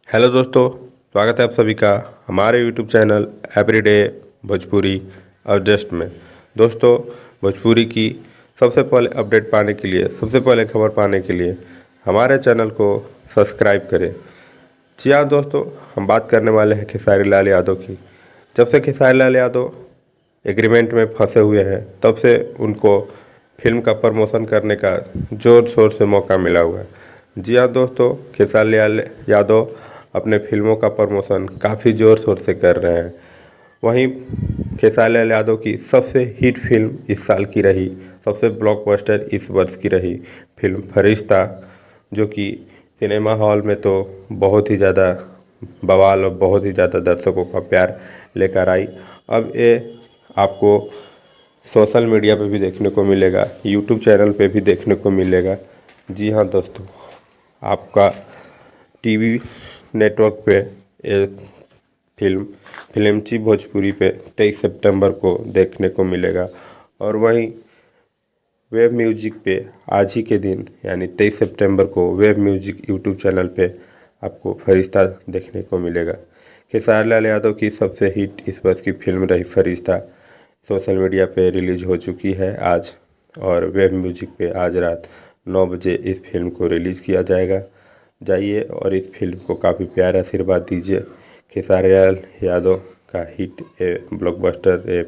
Hello दोस्तों, स्वागत है आप सभी का हमारे YouTube channel everyday Bhojpuri update में। दोस्तों, भोजपुरी की सबसे पहले अपडेट पाने के लिए, सबसे पहले खबर पाने के लिए हमारे चैनल को सब्सक्राइब करें। जी हाँ दोस्तों, हम बात करने वाले हैं खेसारी लाल यादव की। जब से खेसारी लाल यादव एग्रीमेंट में फंसे हुए हैं, तब से उनको फिल्म का प्रमोशन करने का ज़ोर शोर से मौका मिला हुआ है। जी हाँ दोस्तों, खेसारी लाल यादव अपने फिल्मों का प्रमोशन काफ़ी ज़ोर शोर से कर रहे हैं। वहीं खेसारी लाल यादव की सबसे हिट फिल्म इस साल की रही, सबसे ब्लॉकबस्टर इस वर्ष की रही फिल्म फरिश्ता, जो कि सिनेमा हॉल में तो बहुत ही ज़्यादा बवाल और बहुत ही ज़्यादा दर्शकों का प्यार लेकर आई। अब ये आपको सोशल मीडिया पे भी देखने को मिलेगा, यूट्यूब चैनल पे भी देखने को मिलेगा। जी हाँ दोस्तों, आपका टीवी नेटवर्क पे ये फिल्मची भोजपुरी पे 23 सितंबर को देखने को मिलेगा। और वहीं वेब म्यूजिक पे आज ही के दिन यानी 23 सितंबर को वेब म्यूजिक यूट्यूब चैनल पे आपको फरिश्ता देखने को मिलेगा। खेसारी लाल यादव की सबसे हिट इस वर्ष की फिल्म रही फरिश्ता, सोशल मीडिया पे रिलीज हो चुकी है आज, और वेब म्यूजिक पे आज रात 9 बजे इस फिल्म को रिलीज़ किया जाएगा। जाइए और इस फिल्म को काफ़ी प्यारा आशीर्वाद दीजिए। खेसारी लाल यादव का हिट ब्लॉकबस्टर